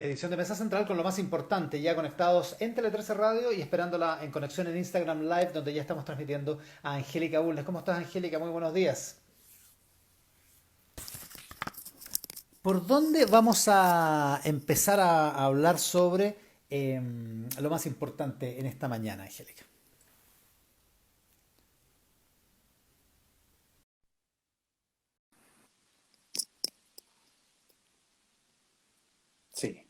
Edición de Mesa Central con lo más importante, ya conectados en Tele 13 Radio y esperándola en conexión en Instagram Live, donde ya estamos transmitiendo a Angélica Bulnes. ¿Cómo estás, Angélica? Muy buenos días. ¿Por dónde vamos a empezar a hablar sobre lo más importante en esta mañana, Angélica? Sí,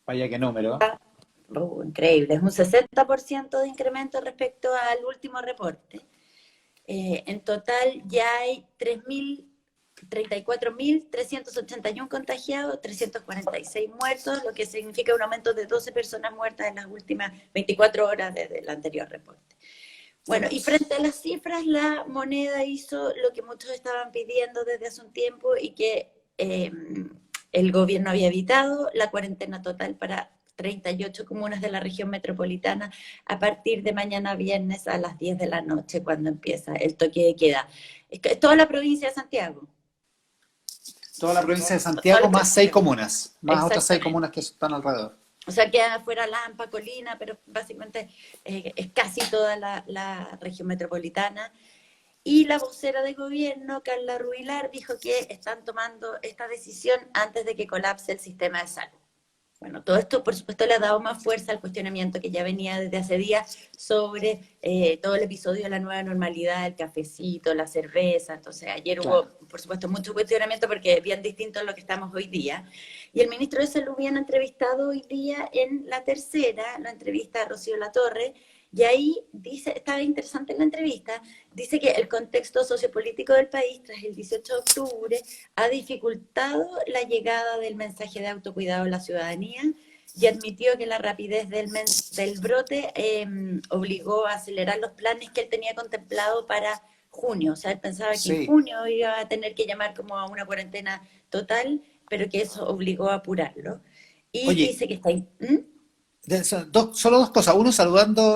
vaya qué número. Increíble, es un 60% de incremento respecto al último reporte. En total ya hay 34.381 contagiados, 346 muertos, lo que significa un aumento de 12 personas muertas en las últimas 24 horas desde el anterior reporte. Bueno, y frente a las cifras, la moneda hizo lo que muchos estaban pidiendo desde hace un tiempo y que el gobierno había evitado, la cuarentena total para 38 comunas de la región metropolitana a partir de mañana viernes a las 10 de la noche, cuando empieza el toque de queda. Es toda la provincia de Santiago. Toda la provincia de Toda Santiago la más seis provincia. comunas, más otras seis Exactamente. comunas que están alrededor. O sea, queda afuera Lampa, Colina, pero básicamente es casi toda la región metropolitana. Y la vocera de gobierno, Carla Rubilar, dijo que están tomando esta decisión antes de que colapse el sistema de salud. Bueno, todo esto, por supuesto, le ha dado más fuerza al cuestionamiento que ya venía desde hace días sobre todo el episodio de la nueva normalidad, el cafecito, la cerveza. Entonces, ayer hubo, Claro. por supuesto, mucho cuestionamiento porque es bien distinto a lo que estamos hoy día. Y el ministro de Salud viene entrevistado hoy día en La Tercera, la entrevista a Rocío Latorre, y ahí dice, está interesante en la entrevista, dice que el contexto sociopolítico del país tras el 18 de octubre ha dificultado la llegada del mensaje de autocuidado a la ciudadanía y admitió que la rapidez del brote obligó a acelerar los planes que él tenía contemplado para junio. O sea, él pensaba que en Sí. junio iba a tener que llamar como a una cuarentena total, pero que eso obligó a apurarlo. Y Oye, dice que está... Solo dos cosas. Uno,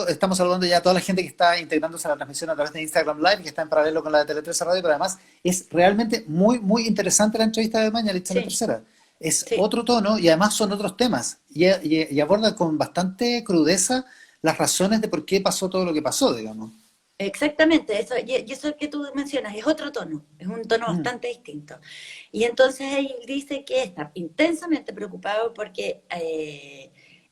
estamos saludando ya a toda la gente que está integrándose a la transmisión a través de Instagram Live, que está en paralelo con la de Tele 13 Radio, pero además es realmente muy, muy interesante la entrevista de Mañalich en la Sí, tercera. Es sí. otro tono y además son otros temas. Y aborda con bastante crudeza las razones de por qué pasó todo lo que pasó, digamos. Exactamente, eso, y eso que tú mencionas es otro tono, es un tono Mm, bastante distinto. Y entonces él dice que está intensamente preocupado porque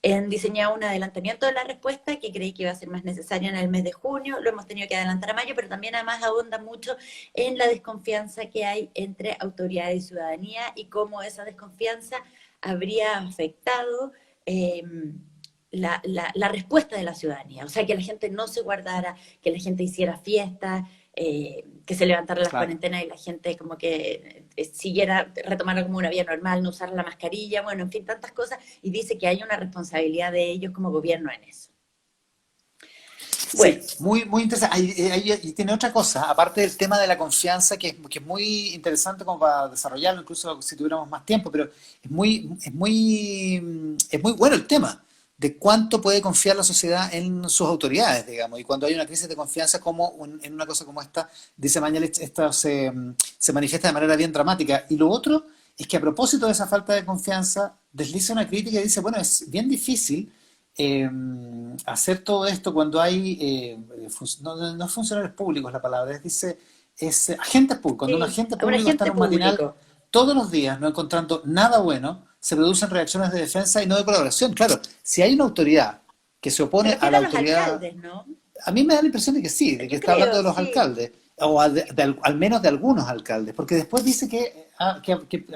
han diseñado un adelantamiento de la respuesta que creí que iba a ser más necesaria en el mes de junio, lo hemos tenido que adelantar a mayo, pero también además abunda mucho en la desconfianza que hay entre autoridad y ciudadanía y cómo esa desconfianza habría afectado eh, la respuesta de la ciudadanía, o sea, que la gente no se guardara, que la gente hiciera fiestas, que se levantara las claro. cuarentenas y la gente como que siguiera, retomara como una vida normal, no usar la mascarilla, bueno, en fin, tantas cosas, y dice que hay una responsabilidad de ellos como gobierno en eso. Bueno, Sí, muy, muy interesante. Y tiene otra cosa, aparte del tema de la confianza, que es muy interesante como para desarrollarlo, incluso si tuviéramos más tiempo, pero es muy bueno el tema de cuánto puede confiar la sociedad en sus autoridades, digamos. Y cuando hay una crisis de confianza, como en una cosa como esta, dice Mañalich, esta se manifiesta de manera bien dramática. Y lo otro es que a propósito de esa falta de confianza, desliza una crítica y dice, bueno, es bien difícil eh, hacer todo esto cuando hay, no es funcionarios públicos la palabra, dice, es agentes públicos. Cuando un sí, agente un público está en agente un matinal público. todos los días no encontrando nada bueno, se producen reacciones de defensa y no de colaboración. Claro, si hay una autoridad que se Se opone a refiere la a los autoridad, alcaldes, ¿no? a mí me da la impresión de que sí, de que Yo está hablando de creo, los sí. alcaldes, o al menos de algunos alcaldes, porque después dice que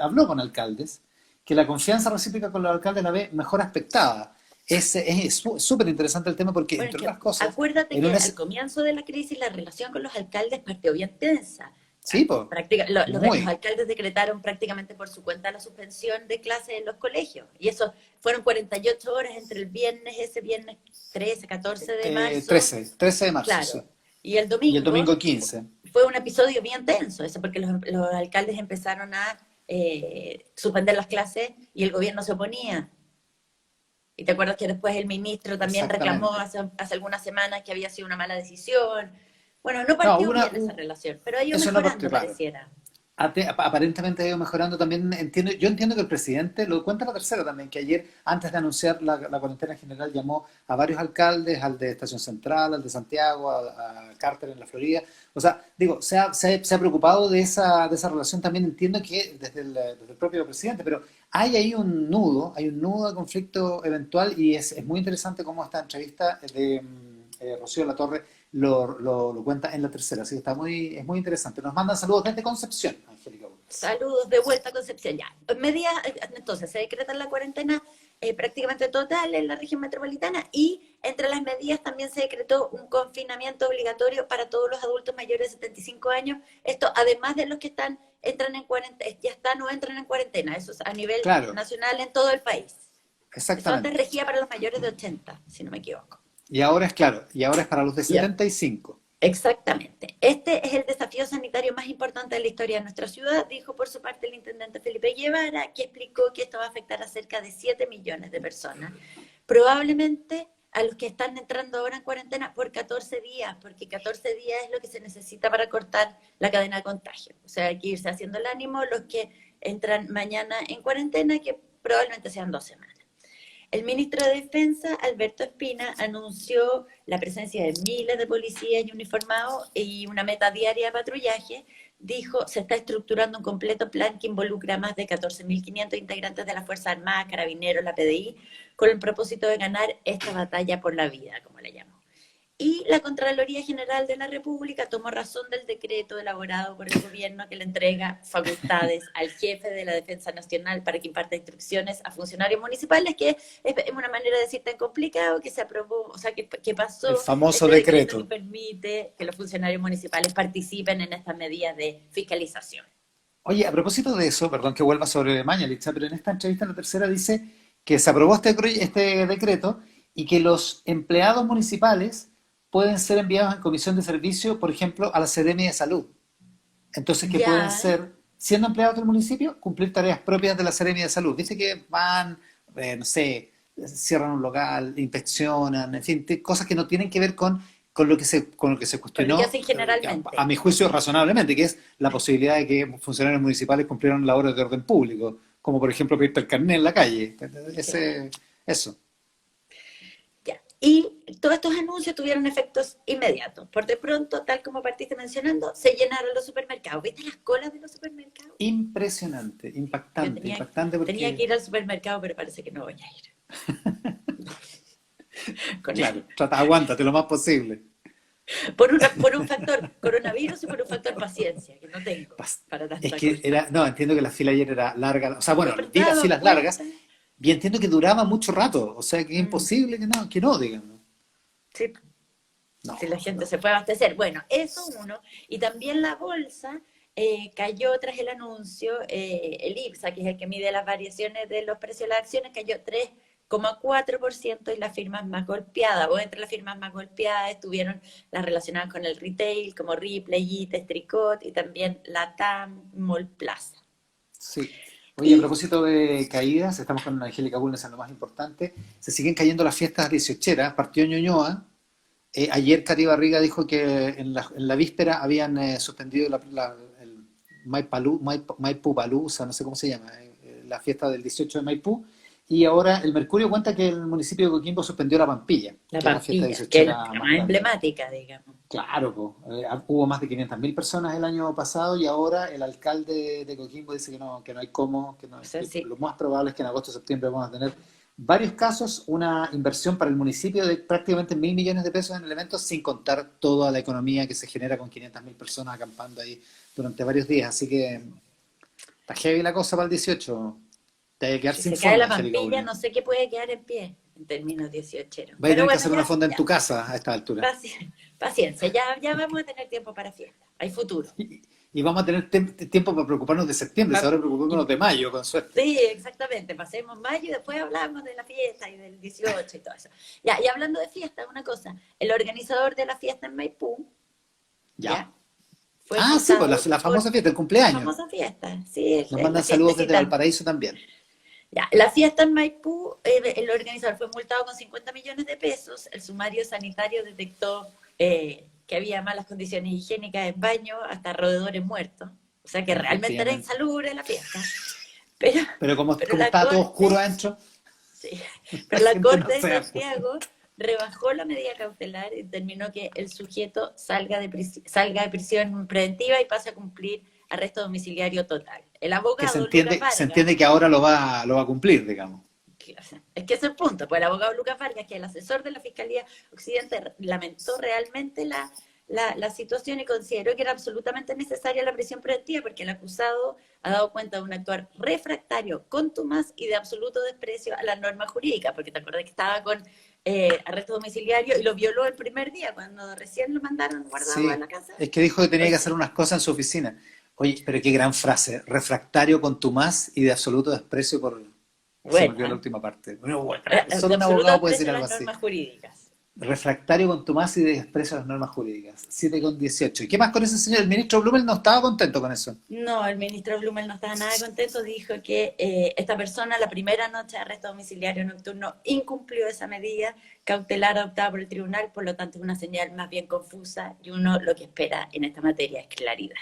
habló con alcaldes, que la confianza recíproca con los alcaldes la ve mejor aspectada. Es súper interesante el tema porque, Bueno, es entre que otras cosas, acuérdate en que un... al comienzo de la crisis la relación con los alcaldes partió bien tensa. Sí, pues, Los muy. alcaldes decretaron prácticamente por su cuenta la suspensión de clases en los colegios. Y eso fueron 48 horas entre el viernes, ese viernes 13, 14 de marzo, 13 de marzo, sí. claro, y el Y el domingo. domingo 15. Fue un episodio bien tenso, eso porque los alcaldes empezaron a suspender las clases y el gobierno se oponía. Y te acuerdas que después el ministro también reclamó Exactamente. hace algunas semanas que había sido una mala decisión. Bueno, no No, partió bien esa relación, pero ha ido eso no parte, mejorando, claro. pareciera. Aparentemente ha ido mejorando también. Yo entiendo que el presidente, lo cuenta la tercera también, que ayer, antes de anunciar la cuarentena general, llamó a varios alcaldes, al de Estación Central, al de Santiago, a Carter en la Florida. O sea, digo, se ha preocupado de esa relación también, entiendo que desde el propio presidente, pero hay ahí hay un nudo de conflicto eventual y es muy interesante cómo esta entrevista de Rocío Latorre lo cuenta en la tercera, así que es muy interesante. Nos mandan saludos desde Concepción, Angélica Bulnes. Saludos de vuelta a Concepción. Ya. Entonces, se decreta la cuarentena prácticamente total en la región metropolitana y entre las medidas también se decretó un confinamiento obligatorio para todos los adultos mayores de 75 años. Esto, además de los que entran en cuarentena, ya están o entran en cuarentena. Eso es a nivel Claro, nacional en todo el país. Eso antes exactamente. regía para los mayores de 80, si no me equivoco. Y ahora es claro, y ahora es para los de Ya. 75. Exactamente. Este es el desafío sanitario más importante de la historia de nuestra ciudad, dijo por su parte el intendente Felipe Guevara, que explicó que esto va a afectar a cerca de 7 millones de personas, probablemente a los que están entrando ahora en cuarentena por 14 días, porque 14 días es lo que se necesita para cortar la cadena de contagio. O sea, hay que irse haciendo el ánimo los que entran mañana en cuarentena, que probablemente sean 2 semanas. El ministro de Defensa, Alberto Espina, anunció la presencia de miles de policías y uniformados y una meta diaria de patrullaje. Dijo, se está estructurando un completo plan que involucra a más de 14.500 integrantes de las Fuerzas Armadas, Carabineros, la PDI, con el propósito de ganar esta batalla por la vida, como le llamó. Y la Contraloría General de la República tomó razón del decreto elaborado por el gobierno que le entrega facultades al jefe de la Defensa Nacional para que imparta instrucciones a funcionarios municipales, que es una manera de decir tan complicado que se aprobó, o sea, que pasó El famoso este decreto que decreto. permite que los funcionarios municipales participen en estas medidas de fiscalización. Oye, a propósito de eso, perdón que vuelva sobre Mañalich, pero en esta entrevista en la tercera dice que se aprobó este decreto y que los empleados municipales pueden ser enviados en comisión de servicio, por ejemplo, a la Seremi de Salud. Entonces, que pueden Ya, ser, siendo empleados del municipio, cumplir tareas propias de la Seremi de Salud. Dice que van, no sé, cierran un local, inspeccionan, en fin, cosas que no tienen que ver con lo que se con lo que cuestionó, hacen generalmente. a mi juicio razonablemente, que es la posibilidad de que funcionarios municipales cumplieran labores de orden público, como por ejemplo pedirte el carnet en la calle. Claro. Eso. Ya. Y todos estos anuncios tuvieron efectos inmediatos. Por de pronto, tal como partiste mencionando, se llenaron los supermercados. ¿Viste las colas de los supermercados? Impresionante, Yo impactante tenía que porque, ir al supermercado, pero parece que no voy a ir. Con claro, aguántate lo más posible. por un factor coronavirus y por un factor paciencia, que no tengo para Es tanta que cosa. no, entiendo que la fila ayer era larga, o sea, No, bueno, pero te vi has las dado filas largas cuenta. y entiendo que duraba mucho rato, o sea, que es Mm, imposible que no, digamos. sí, No, si la gente no. se puede abastecer. Bueno, eso uno. Y también la bolsa cayó tras el anuncio, el IPSA, que es el que mide las variaciones de los precios de las acciones, cayó 3,4% y las firmas más golpeadas, o entre las firmas más golpeadas estuvieron las relacionadas con el retail, como Ripley, Ites, Tricot y también Latam, Mallplaza. Sí. Oye, a Y propósito de caídas, estamos con Angélica Bulnes en lo más importante. Se siguen cayendo las fiestas dieciocheras. Partió Ñuñoa. Ayer Cati Barriga dijo que en la víspera habían suspendido el Maipú Palusa, no sé cómo se llama, la fiesta del 18 de Maipú. Y ahora el Mercurio cuenta que el municipio de Coquimbo suspendió la Pampilla, la que es la fiesta Pampilla, que es dieciochera la más más grande. emblemática, digamos. Claro, po. Hubo más de 500.000 personas el año pasado y ahora el alcalde de Coquimbo dice que no hay cómo, O sea, que sí, lo más probable es que en agosto o septiembre vamos a tener varios casos, una inversión para el municipio de prácticamente 1.000 millones de pesos en elementos, sin contar toda la economía que se genera con 500.000 personas acampando ahí durante varios días. Así que está heavy la cosa para el 18. Te hay que quedar si sin se cae fonda, la Angélica Pampilla, Bulnes. no sé qué puede quedar en pie en términos dieciocheros. Vais a Pero tener que bueno, hacer una ya, fonda en tu ya, casa a esta altura. paciencia, ya vamos a tener tiempo para fiesta. Hay futuro. Y vamos a tener tiempo para preocuparnos de septiembre, Pa- ahora preocupémonos de mayo, con suerte. Sí, exactamente. Pasemos mayo y después hablamos de la fiesta y del 18 y todo eso. Ya, y hablando de fiesta, una cosa. El organizador de la fiesta en Maipú, Ya. ya, fue Ah, sí, pues multado la por famosa fiesta, el la cumpleaños. famosa fiesta. Sí, Nos la mandan saludos desde fiestecita. Valparaíso también. Ya, la fiesta en Maipú, el organizador fue multado con 50 millones de pesos. El sumario sanitario detectó que había malas condiciones higiénicas en baño, hasta roedores muertos. O sea que realmente era efectivamente. insalubre la fiesta. Pero, Pero como, pero como la estaba todo oscuro Corte, adentro, sí, la pero la gente no Corte de se da cuenta. Santiago rebajó la medida cautelar y determinó que el sujeto salga de prisión preventiva y pase a cumplir arresto domiciliario total. El Que abogado Lucas se Vargas, entiende que ahora lo va a cumplir, digamos. es que ese es el punto, pues el abogado Lucas Vargas, que es el asesor de la Fiscalía Occidente, lamentó realmente la situación y consideró que era absolutamente necesaria la prisión preventiva porque el acusado ha dado cuenta de un actuar refractario, contumaz y de absoluto desprecio a las normas jurídicas, porque te acuerdas que estaba con arresto domiciliario y lo violó el primer día, cuando recién lo mandaron guardado a la Sí, casa. es que dijo que tenía que Pues, hacer unas cosas en su oficina. Oye, pero qué gran frase. Refractario contumaz y de absoluto desprecio por... Se me bueno, olvidó la última parte. Bueno, de solo un absoluto abogado puede desprecio decir a algo las así. normas jurídicas. Refractario contumaz y de desprecio a las normas jurídicas. 7,18. ¿Y qué más con ese señor? El ministro Blumel no estaba contento con eso. No, el ministro Blumel no estaba nada contento, dijo que esta persona la primera noche de arresto domiciliario nocturno incumplió esa medida cautelar adoptada por el tribunal, por lo tanto es una señal más bien confusa y uno lo que espera en esta materia es claridad.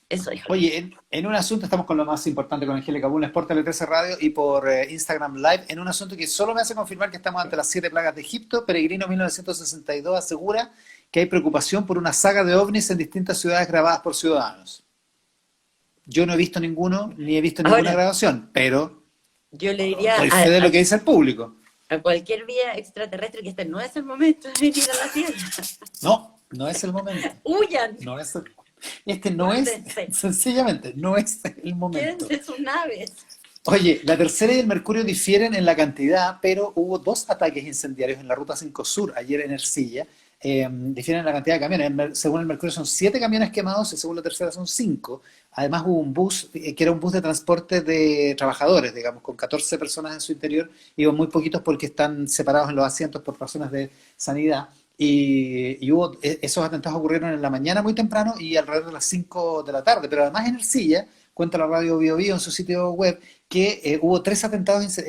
Eso dijo el Oye, ministro. en un asunto estamos con lo más importante con Angélica Bulnes por Tele13 Radio y por Instagram Live, en un asunto que solo me hace confirmar que estamos ante las 7 plagas de Egipto. Peregrino 1962 asegura que hay preocupación por una saga de ovnis en distintas ciudades grabadas por ciudadanos. Yo no he visto ninguno, ni he visto ninguna Ahora, grabación, pero yo le diría doy fe de lo que dice el público. a cualquier vía extraterrestre que este no es el momento de venir a la Tierra. No, no es el momento. Huyan, No es este no es, guárdense, sencillamente, no es el momento. quédense sus naves. Oye, la Tercera y el Mercurio difieren en la cantidad, pero hubo 2 ataques incendiarios en la ruta 5 Sur ayer en Ercilla. Difieren en la cantidad de camiones. Según el Mercurio son 7 camiones quemados y según la Tercera son 5. Además hubo un bus, que era un bus de transporte de trabajadores, digamos, con 14 personas en su interior. Iban muy poquitos porque están separados en los asientos por razones de sanidad. Esos atentados ocurrieron en la mañana muy temprano y alrededor de las 5 de la tarde. Pero además en Ercilla, cuenta la radio Bio Bio en su sitio web, que hubo 3 atentados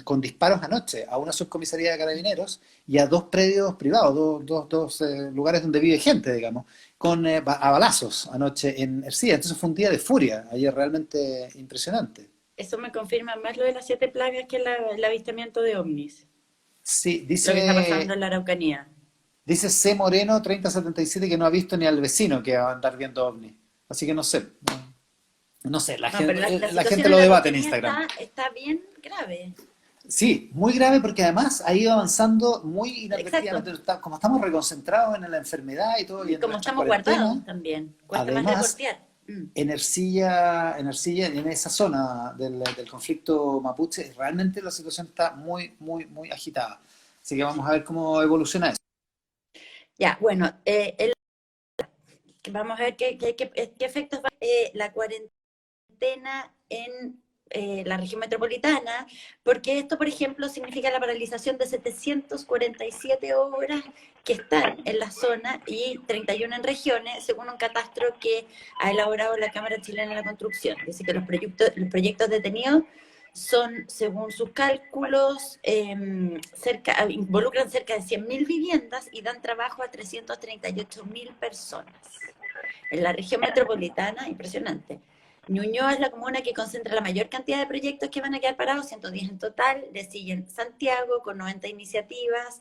con disparos anoche a una subcomisaría de carabineros y a 2 predios privados, dos lugares donde vive gente, digamos, a balazos anoche en Ercilla. Entonces fue un día de furia, ayer realmente impresionante. Eso me confirma más lo de las 7 plagas que el avistamiento de ovnis, Sí, lo que está pasando en la Araucanía. dice C. Moreno 3077 que no ha visto ni al vecino que va a andar viendo ovni. Así que no sé. No sé, No, pero la la situación gente en lo la debate en Araucanía Instagram. está bien grave. Sí, muy grave porque además ha ido avanzando muy Exacto. inadvertidamente. Como estamos reconcentrados en la enfermedad y todo, y Y en como nuestras estamos guardados cuarentenas, también, cuesta más además, reportear. Mm. En esa zona del conflicto mapuche, realmente la situación está muy, muy, muy agitada. Así que vamos a ver cómo evoluciona eso. Ya, bueno, vamos a ver qué efectos va la cuarentena en la región metropolitana, porque esto, por ejemplo, significa la paralización de 747 obras que están en la zona y 31 en regiones, según un catastro que ha elaborado la Cámara Chilena de la Construcción. Dice que los proyectos detenidos son, según sus cálculos, involucran cerca de 100.000 viviendas y dan trabajo a 338.000 personas. En la región metropolitana, impresionante. Ñuñoa es la comuna que concentra la mayor cantidad de proyectos que van a quedar parados, 110 en total. Le siguen Santiago con 90 iniciativas,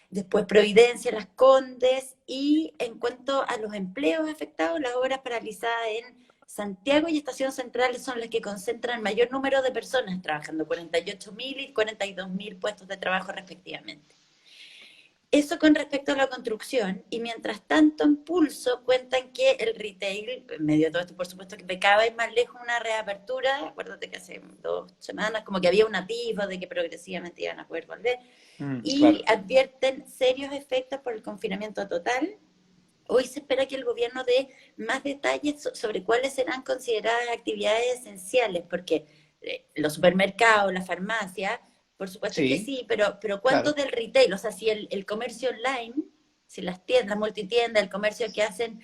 después Providencia, Las Condes, y en cuanto a los empleos afectados, las obras paralizadas en Santiago y Estación Central son las que concentran mayor número de personas trabajando, 48.000 y 42.000 puestos de trabajo respectivamente. Eso con respecto a la construcción, y mientras tanto en Pulso cuentan que el retail, en medio de todo esto por supuesto que ve cada vez más lejos una reapertura. Acuérdate que hace 2 semanas como que había un atisbo de que progresivamente iban a poder volver, y Claro. advierten serios efectos por el confinamiento total. Hoy se espera que el gobierno dé más detalles sobre cuáles serán consideradas actividades esenciales, porque los supermercados, la farmacia, por supuesto que Sí, sí, pero ¿cuánto claro. del retail? O sea, si el comercio online, si las tiendas, multitiendas, el comercio que hacen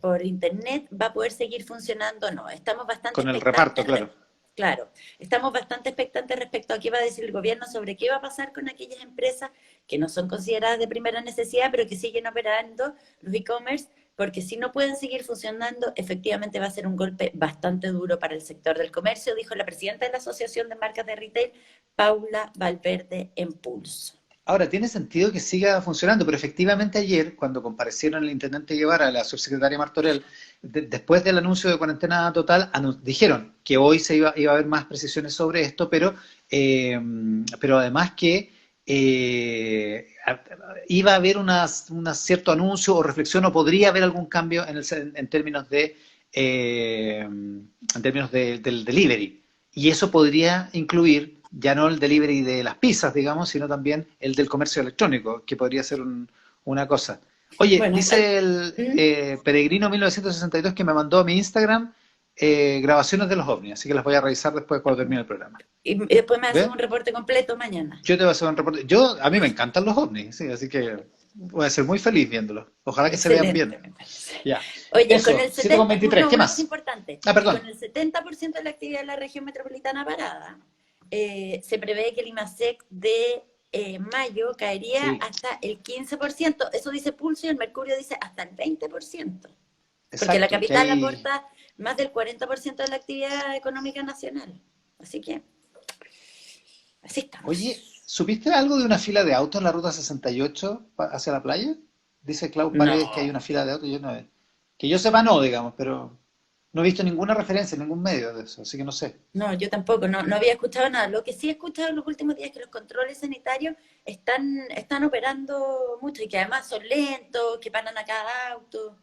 por internet va a poder seguir funcionando o no. Estamos bastante Con el reparto, expectantes, claro. claro, estamos bastante expectantes respecto a qué va a decir el gobierno sobre qué va a pasar con aquellas empresas que no son consideradas de primera necesidad, pero que siguen operando los e-commerce porque si no pueden seguir funcionando, efectivamente va a ser un golpe bastante duro para el sector del comercio, dijo la presidenta de la Asociación de Marcas de Retail, Paula Valverde en Pulso. Ahora, tiene sentido que siga funcionando, pero efectivamente ayer, cuando comparecieron el intendente Guevara, la subsecretaria Martorell, después del anuncio de cuarentena total, dijeron que hoy iba a haber más precisiones sobre esto, pero además que iba a haber un cierto anuncio o reflexión, o podría haber algún cambio en términos del delivery. Y eso podría incluir ya no el delivery de las pizzas, digamos, sino también el del comercio electrónico, que podría ser una cosa. Oye, Bueno, dice el Peregrino 1962 que me mandó a mi Instagram grabaciones de los ovnis, así que las voy a revisar después cuando termine el programa. y después me haces ¿Ves? un reporte completo mañana. Yo te voy a hacer un reporte. A mí me encantan los ovnis, sí, así que voy a ser muy feliz viéndolos. Ojalá que se vean Excelente, bien. me parece. Ya. Oye, Eso, con el 7,23. 70%, ¿Qué no, más más? importante, Ah, perdón. con el 70% de la actividad de la región metropolitana parada, se prevé que el IMASEC de mayo caería Sí, hasta el 15%. Eso dice Pulso y el Mercurio dice hasta el 20%. Porque la exacto. Que capital hay... aporta más del 40% de la actividad económica nacional. Así que, así Oye, estamos. ¿supiste algo de una fila de autos en la ruta 68 hacia la playa? Dice Clau Paredes que hay No, una fila de autos. Que yo sepa no, digamos, pero no he visto ninguna referencia en ningún medio de eso, así que no sé. no, yo tampoco, no había escuchado nada. Lo que sí he escuchado en los últimos días es que los controles sanitarios están operando mucho y que además son lentos, que paran a cada auto.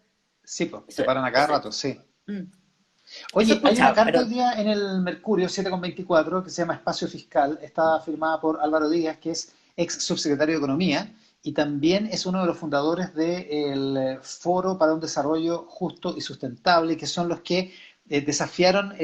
Sí, pues, Eso, se paran a cada eso, rato, sí. mm, eso he Oye, hay una escuchado, carta pero hoy día en el Mercurio 7,24 que se llama Espacio Fiscal. Está firmada por Álvaro Díaz, que es ex subsecretario de Economía y también es uno de los fundadores del Foro para un Desarrollo Justo y Sustentable, que son los que desafiaron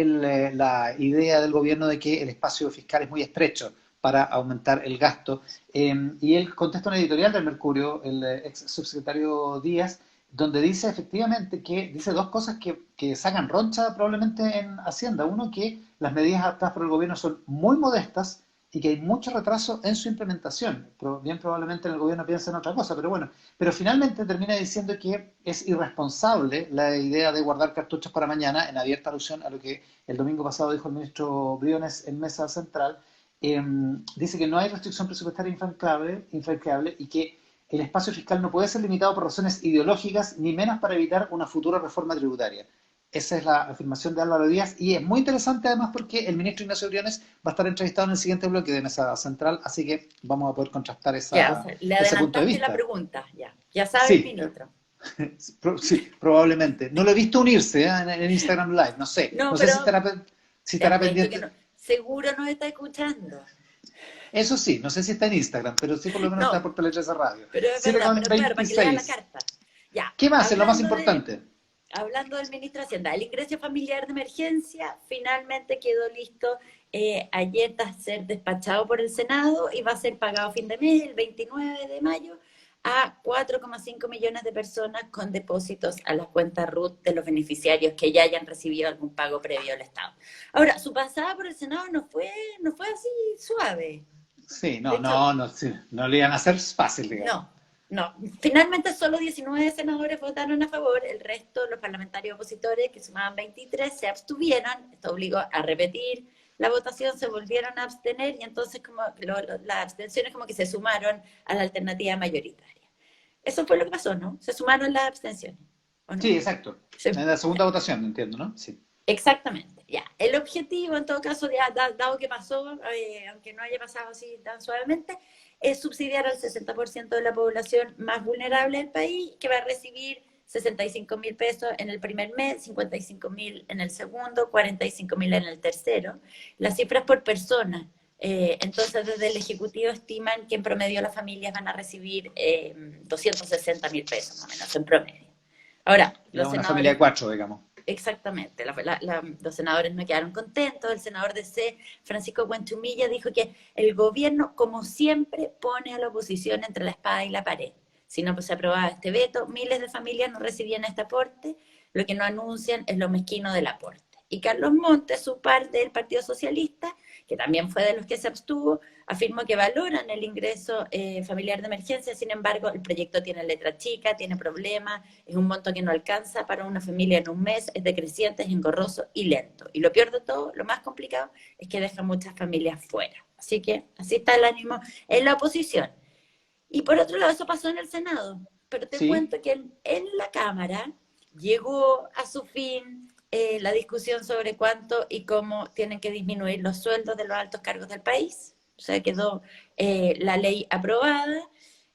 la idea del gobierno de que el espacio fiscal es muy estrecho para aumentar el gasto. Y él contesta una editorial del Mercurio, el ex subsecretario Díaz, donde dice efectivamente dice dos cosas que sacan roncha probablemente en Hacienda. Uno, que las medidas adoptadas por el gobierno son muy modestas y que hay mucho retraso en su implementación. Bien probablemente en el gobierno piensa en otra cosa, pero bueno. Pero finalmente termina diciendo que es irresponsable la idea de guardar cartuchos para mañana, en abierta alusión a lo que el domingo pasado dijo el ministro Briones en Mesa Central. Dice que no hay restricción presupuestaria infranqueable y que el espacio fiscal no puede ser limitado por razones ideológicas, ni menos para evitar una futura reforma tributaria. Esa es la afirmación de Álvaro Díaz y es muy interesante además porque el ministro Ignacio Briones va a estar entrevistado en el siguiente bloque de Mesa Central, así que vamos a poder contrastar ya, o sea, le ese punto de adelantaste la vista. pregunta, ya sabe el Sí, ministro. sí, probablemente. No lo he visto unirse en Instagram Live, no sé. No, No sé pero si estará es que pendiente. seguro nos está escuchando. Eso sí, no sé si está en Instagram, pero sí por lo menos está No, por Teletresa Radio. pero es siete verdad, con pero claro, para que lea la 26. carta. Ya, ¿Qué más es lo más importante? hablando del ministro de Hacienda, el ingreso familiar de emergencia finalmente quedó listo ayer tras ser despachado por el Senado y va a ser pagado a fin de mes, el 29 de mayo, a 4,5 millones de personas con depósitos a las cuentas RUT de los beneficiarios que ya hayan recibido algún pago previo al Estado. Ahora, su pasada por el Senado no fue así suave. Sí, De hecho, sí, no le iban a hacer fácil, digamos. no, no. Finalmente solo 19 senadores votaron a favor, el resto, los parlamentarios opositores, que sumaban 23, se abstuvieron, esto obligó a repetir la votación, se volvieron a abstener y entonces como las abstenciones como que se sumaron a la alternativa mayoritaria. Eso fue lo que pasó, ¿no? Se sumaron las abstenciones, ¿o no? Sí, exacto. Sí. En la segunda votación, entiendo, ¿no? Sí. Exactamente, ya. El objetivo, en todo caso, ya, dado que pasó, aunque no haya pasado así tan suavemente, es subsidiar al 60% de la población más vulnerable del país, que va a recibir 65.000 pesos en el primer mes, 55.000 en el segundo, 45.000 en el tercero. Las cifras por persona. Entonces, desde el Ejecutivo estiman que en promedio las familias van a recibir 260.000 pesos, más o menos, en promedio. Ahora, los Una familia senadores. de cuatro, digamos. Exactamente, los senadores no quedaron contentos. El senador de C, Francisco Buentumilla, dijo que el gobierno, como siempre, pone a la oposición entre la espada y la pared. Si no se aprobaba este veto, miles de familias no recibían este aporte, lo que no anuncian es lo mezquino del aporte. Y Carlos Montes, su par del Partido Socialista, que también fue de los que se abstuvo, afirmó que valoran el ingreso familiar de emergencia. Sin embargo, el proyecto tiene letra chica, tiene problemas, es un monto que no alcanza para una familia en un mes, es decreciente, es engorroso y lento. Y lo peor de todo, lo más complicado, es que deja muchas familias fuera. Así que así está el ánimo en la oposición. Y por otro lado, eso pasó en el Senado. Pero te Sí, cuento que en la Cámara llegó a su fin la discusión sobre cuánto y cómo tienen que disminuir los sueldos de los altos cargos del país. O sea, quedó la ley aprobada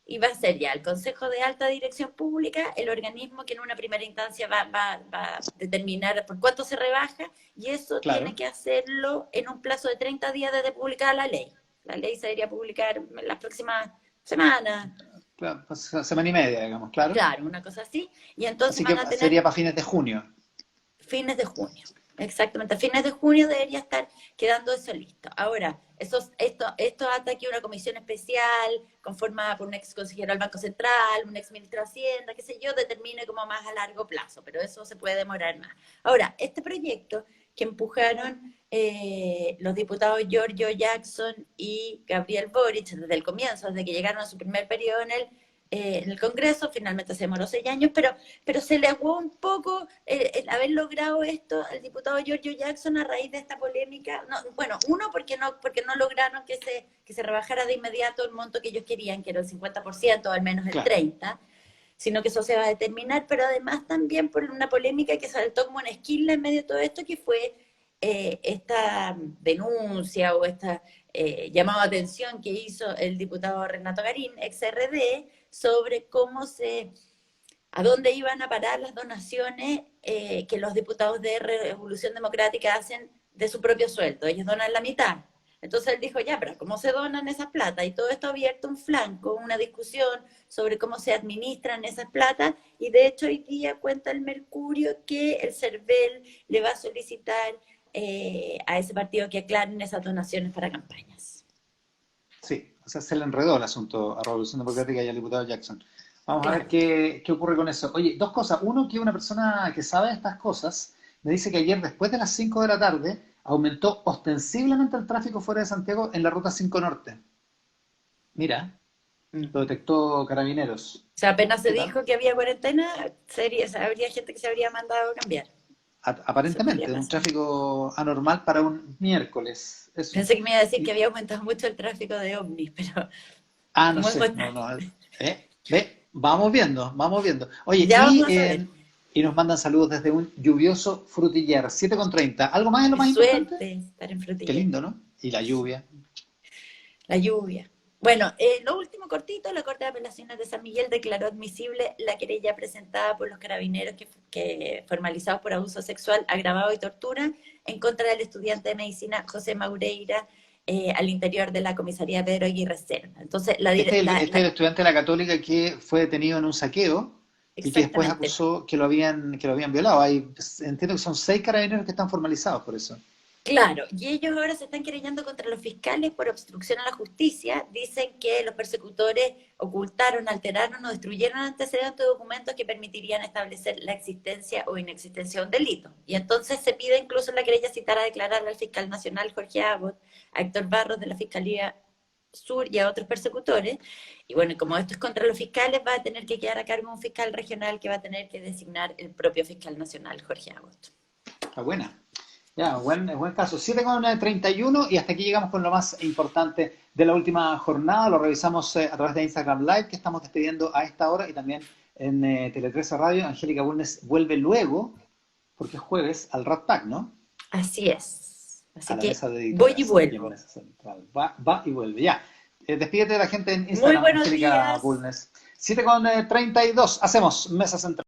y va a ser ya el Consejo de Alta Dirección Pública el organismo que en una primera instancia va a determinar por cuánto se rebaja, y eso tiene claro. que hacerlo en un plazo de 30 días desde publicada la ley. La ley se debería publicar en las próximas semanas, Claro, pues, semana y media, digamos, claro. claro, una cosa así, y entonces Así que van a tener sería para fines de junio. fines de junio. Exactamente, a fines de junio debería estar quedando eso listo. Ahora, esto ata que una comisión especial conformada por un ex consejero del Banco Central, un ex ministro de Hacienda, qué sé yo, determine como más a largo plazo, pero eso se puede demorar más. Ahora, este proyecto que empujaron los diputados Giorgio Jackson y Gabriel Boric desde el comienzo, desde que llegaron a su primer periodo en el Congreso, finalmente se demoró 6 años, pero se le aguó un poco el haber logrado esto al diputado Giorgio Jackson a raíz de esta polémica. No, bueno, uno, porque no lograron que se rebajara de inmediato el monto que ellos querían, que era el 50%, o al menos el Claro. 30%, sino que eso se va a determinar, pero además también por una polémica que saltó como una esquila en medio de todo esto, que fue esta denuncia o esta llamado de atención que hizo el diputado Renato Garín, ex RD, sobre a dónde iban a parar las donaciones que los diputados de Revolución Democrática hacen de su propio sueldo. Ellos donan la mitad. Entonces él dijo, ya, pero ¿cómo se donan esas plata? Y todo esto ha abierto un flanco, una discusión sobre cómo se administran esas plata, y de hecho hoy día cuenta el Mercurio que el CERVEL le va a solicitar a ese partido que aclaren esas donaciones para campañas. Sí, o sea, se le enredó el asunto a Revolución Democrática y al diputado Jackson. Vamos a ver Claro. qué ocurre con eso. Oye, dos cosas. Uno, que una persona que sabe de estas cosas me dice que ayer, después de las 5 de la tarde, aumentó ostensiblemente el tráfico fuera de Santiago en la ruta 5 Norte. Mira, Mm. lo detectó Carabineros. O sea, apenas se ¿Qué tal? dijo que había cuarentena, habría gente que se habría mandado a cambiar. Eso podría Aparentemente, un pasar. tráfico anormal para un miércoles. Eso. Pensé que me iba a decir que Y- había aumentado mucho el tráfico de ovnis, pero no como es sé, no, no. Ve, vamos viendo, vamos viendo. Oye, ya vamos a saber. y nos mandan saludos desde un lluvioso Frutillar, 7:30. ¿Algo más es lo Qué más importante? suerte estar en Qué Frutillar. lindo, ¿no? Y la lluvia. La lluvia. Bueno, lo último cortito, la Corte de Apelaciones de San Miguel declaró admisible la querella presentada por los carabineros que formalizados por abuso sexual agravado y tortura en contra del estudiante de medicina José Maureira al interior de la comisaría Pedro Aguirre Cerda. Entonces, Este es el estudiante de la Católica que fue detenido en un saqueo y que después exactamente. acusó que lo habían violado. Entiendo que son 6 carabineros que están formalizados por eso. Claro, y ellos ahora se están querellando contra los fiscales por obstrucción a la justicia. Dicen que los persecutores ocultaron, alteraron o destruyeron antecedentes o documentos que permitirían establecer la existencia o inexistencia de un delito. Y entonces se pide incluso en la querella citar a declarar al fiscal nacional Jorge Abbott, a Héctor Barros de la Fiscalía Sur y a otros persecutores. Y bueno, como esto es contra los fiscales, va a tener que quedar a cargo un fiscal regional que va a tener que designar el propio fiscal nacional, Jorge Abbott. Está buena. Ya, buen caso. 7:31 y hasta aquí llegamos con lo más importante de la última jornada. Lo revisamos a través de Instagram Live, que estamos despidiendo a esta hora, y también en Tele 13 Radio. Angélica Bulnes vuelve luego, porque es jueves, al Rat Pack, ¿no? Así es. A Así la que mesa de voy y editoras, aquí en vuelvo. Mesa Central. Va y vuelve. Ya. Despídete de la gente en Muy Instagram, buenos Angélica días. Bulnes. 7:32. Hacemos Mesa Central.